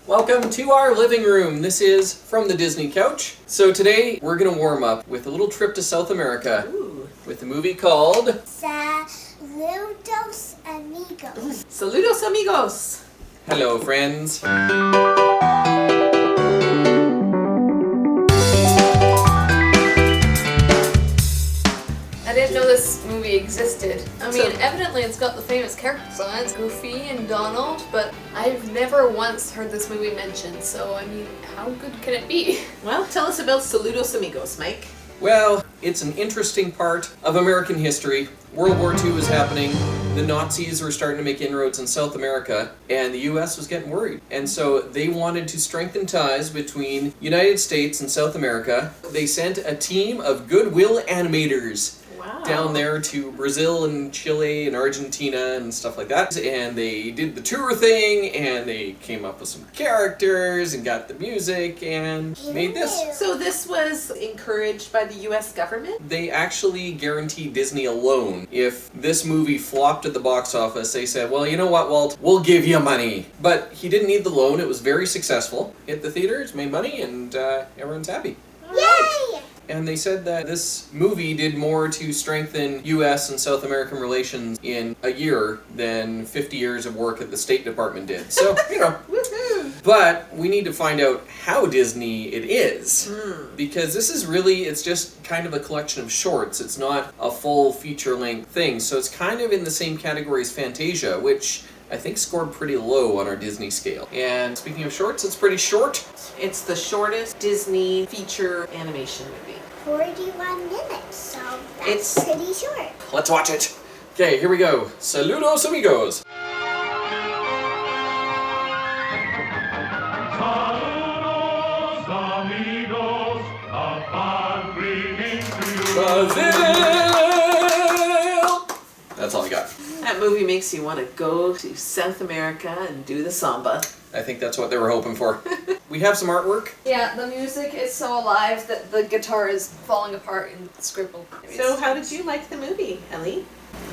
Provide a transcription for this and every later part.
Welcome to our living room. This is From the Disney Couch. So today we're going to warm up with a little trip to South America. Ooh. With a movie called SALUDOS AMIGOS. Saludos amigos! Hello Friends. I didn't know this movie existed. I mean, evidently it's got the famous characters on it, Goofy and Donald, but I've never once heard this movie mentioned, so I mean, how good can it be? Well, tell us about Saludos amigos, Mike. Well, it's an interesting part of American history. World War II was happening, the Nazis were starting to make inroads in South America, and the US was getting worried. And so they wanted to strengthen ties between United States and South America. They sent a team of goodwill animators down there to Brazil and Chile and Argentina and stuff like that. And they did the tour thing, and they came up with some characters and got the music and made this. So this was encouraged by the US government? They actually guaranteed Disney a loan. If this movie flopped at the box office, they said, well, you know what, Walt, we'll give you money. But he didn't need the loan. It was very successful. Hit the theaters, made money, and everyone's happy. Yay! And they said that this movie did more to strengthen U.S. and South American relations in a year than 50 years of work at the State Department did. So, you know. Woohoo! But we need to find out how Disney it is. Because this is really, it's just kind of a collection of shorts. It's not a full feature-length thing. So it's kind of in the same category as Fantasia, which I think scored pretty low on our Disney scale. And speaking of shorts, it's pretty short. It's the shortest Disney feature animation movie. 41 minutes, so that's It's- pretty short. Let's watch it. Okay, here we go. Saludos amigos. Saludos amigos, a paz greetings to you. Brazil! That's all I got. That movie makes you want to go to South America and do the samba. I think that's what they were hoping for. We have some artwork. Yeah, the music is so alive that the guitar is falling apart and scribbled. So how did you like the movie, Ellie?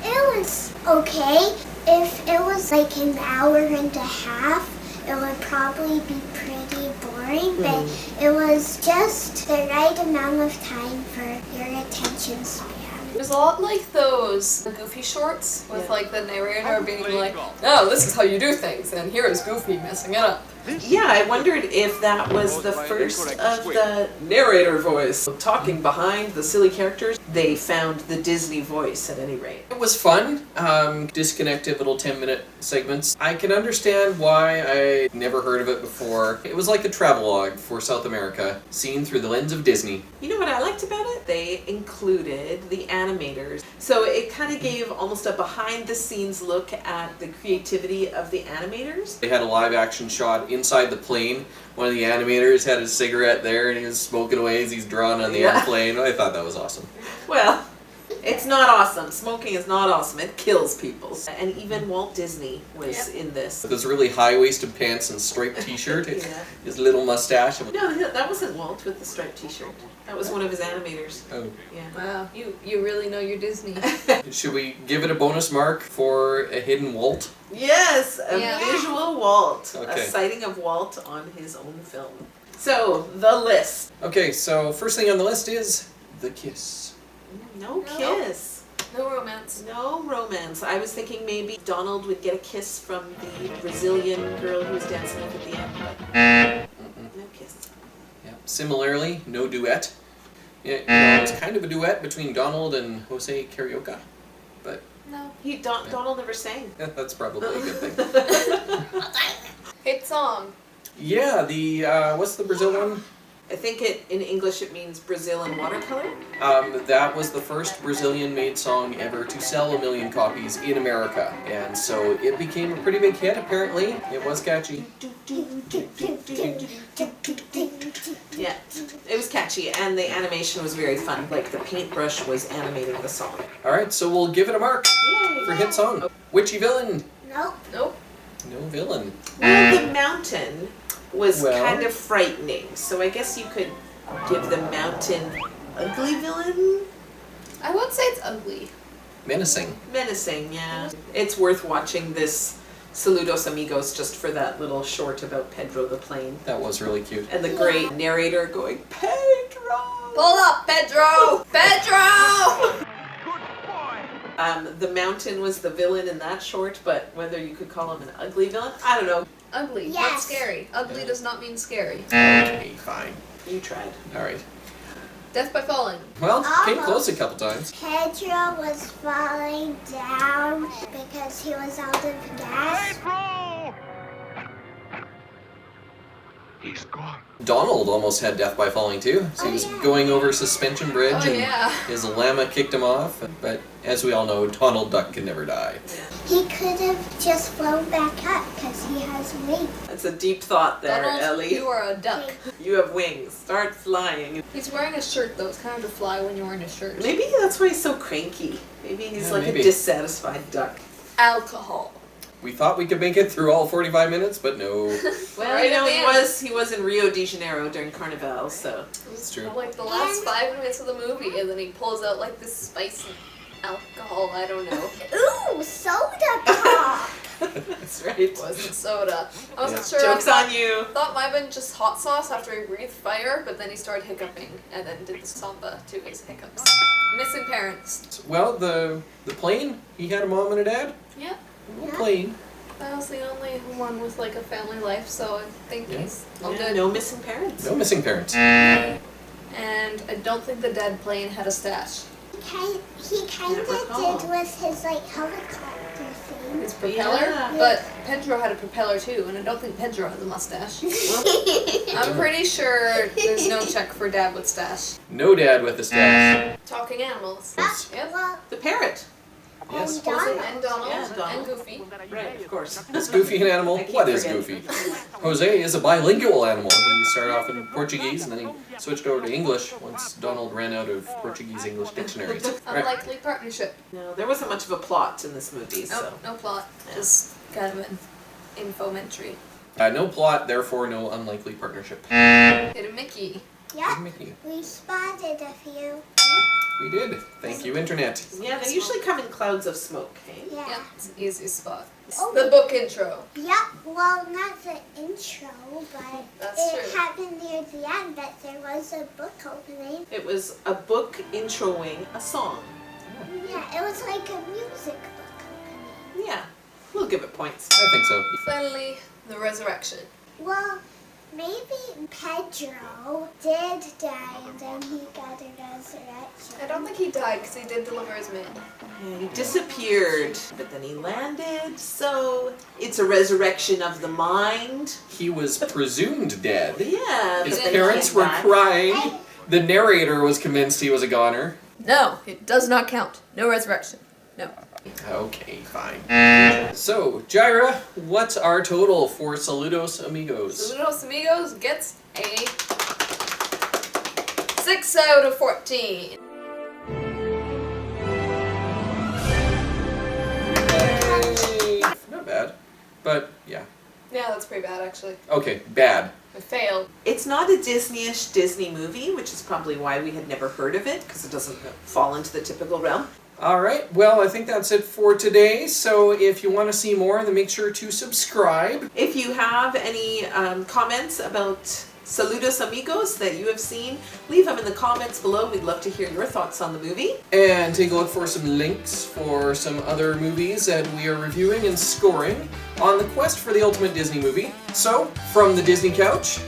It was okay. If it was like an hour and a half, it would probably be pretty boring, but it was just the right amount of time for your attention span. It was a lot like the Goofy shorts, with Yeah. like the narrator being like, oh, this is how you do things, and here is Goofy messing it up. Yeah, I wondered if that was the first of the narrator voice. Talking behind the silly characters, they found the Disney voice at any rate. It was fun. Disconnected little 10-minute segments. I can understand why I never heard of it before. It was like a travelogue for South America, seen through the lens of Disney. You know what I liked about it? They included the animators. So it kind of gave almost a behind-the-scenes look at the creativity of the animators. They had a live-action shot inside the plane. One of the animators had a cigarette there, and he was smoking away as he's drawing on the airplane. I thought that was awesome. Well, it's not awesome. Smoking is not awesome. It kills people. And even Walt Disney was in this. With his really high-waisted pants and striped t-shirt, Yeah. his little mustache. No, that wasn't Walt with the striped t-shirt. That was one of his animators. Oh. Yeah. Wow, you really know your Disney. Should we give it a bonus mark for a hidden Walt? Yes, a Yeah. visual Walt. Okay. A sighting of Walt on his own film. So, the list. Okay, so first thing on the list is the kiss. No No. kiss. No romance. No romance. I was thinking maybe Donald would get a kiss from the Brazilian girl who was dancing with at the end, but no kiss. Yeah. Similarly, no duet. Yeah, you know, it was kind of a duet between Donald and Jose Carioca, but No. Donald never sang. that's probably a good thing. Hit song. Yeah, the what's the Brazil one? I think in English it means Brazil in watercolor. That was the first Brazilian-made song ever to sell 1 million copies in America, and so it became a pretty big hit. Apparently, it was catchy. Yeah, it was catchy, and the animation was very fun. Like the paintbrush was animating the song. All right, so we'll give it a mark Yay! for hit song. Witchy villain? Nope. Nope. No villain. Well, the mountain was Well. kind of frightening, so I guess you could give the mountain ugly villain. I won't say it's ugly. Menacing. Menacing, yeah. It's worth watching this Saludos Amigos just for that little short about Pedro the plane. That was really cute. And the great narrator going, Pedro! Pull up, Pedro! Pedro! The mountain was the villain in that short, but whether you could call him an ugly villain, I don't know. Ugly, not Yes. scary. Ugly does not mean scary. Okay, fine. You tried. All right. Death by falling. Well, came close a couple times. Pedro was falling down because he was out of gas. He's gone. Donald almost had death by falling too. So he was going over suspension bridge Oh, and yeah. his llama kicked him off. But as we all know, Donald Duck can never die. He could have just flown back up because he has wings. That's a deep thought there, Donald, Ellie. you are a duck. You have wings. Start flying. He's wearing a shirt though. It's kind of to fly when you're wearing a shirt. Maybe that's why he's so cranky. Maybe he's Yeah, like maybe. a dissatisfied duck. Alcohol. We thought we could make it through all 45 minutes, but no. Well, Right you know, at the end. he was in Rio de Janeiro during Carnival, so. That's true. Like the last 5 minutes of the movie, and then he pulls out like this spicy alcohol. I don't know. Ooh, soda pop! That's right. It wasn't soda. I wasn't sure. Joke's I on you. thought might have been just hot sauce after he breathed fire, but then he started hiccuping and then did the samba to his hiccups. Missing parents. Well, the plane, he had a mom and a dad. Yeah. A plane. That was the only one with like a family life, so I think Yeah. he's all Yeah, good. no missing parents. No missing parents. And I don't think the dead plane had a stash. He kind of recall. did with his like helicopter thing. His propeller, Yeah. but Pedro had a propeller too, and I don't think Pedro has a mustache. I'm pretty sure there's no check for dad with stash. No dad with a stash. Talking animals. Yes. Yep. Well, The parrot. Yes. and Donald. And Donald, Yeah, Donald. and Goofy. Right, of course. Is Goofy an animal? I keep What is forgetting. Goofy? Jose is a bilingual animal. He started off in Portuguese and then he switched over to English once Donald ran out of Portuguese-English dictionaries. Right. Unlikely partnership. No, there wasn't much of a plot in this movie, so. Nope, no plot. Just kind of an infomentary. No plot, therefore no unlikely partnership. Hit a Mickey. Yep, Mickey. we spotted a few. We did. Thank you, Internet. Yeah, they usually come in clouds of smoke, hey? Yeah. Yeah, it's an easy spot. Oh. The book intro. Yep, well, not the intro, but That's it true. happened near the end, but there was a book opening. It was a book introing a song. Yeah, it was like a music book opening. Yeah, we'll give it points. I think so. Finally, the resurrection. Well, maybe Pedro did die and then he got a resurrection. I don't think he died because he did deliver his man. Yeah, he disappeared, but then he landed, so it's a resurrection of the mind. He was presumed dead. Yeah, His but then he parents came were back. crying. The narrator was convinced he was a goner. No, it does not count. No resurrection. No. Okay, fine. So, Jaira, what's our total for Saludos Amigos? Saludos Amigos gets a 6 out of 14. Not bad. But, yeah. Yeah, that's pretty bad actually. Okay, bad. I failed. It's not a Disney-ish Disney movie, which is probably why we had never heard of it, because it doesn't fall into the typical realm. Alright, well, I think that's it for today. So, if you want to see more, then make sure to subscribe. If you have any comments about Saludos Amigos that you have seen, leave them in the comments below. We'd love to hear your thoughts on the movie. And take a look for some links for some other movies that we are reviewing and scoring on the quest for the ultimate Disney movie. So, from the Disney Couch,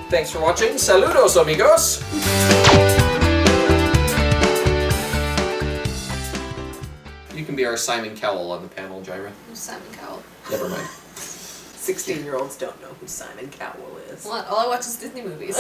thanks for watching. Saludos, amigos! You can be our Simon Cowell on the panel, Jaira. Simon Cowell. Never mind. 16-year-olds don't know who Simon Cowell is. What? All I watch is Disney movies.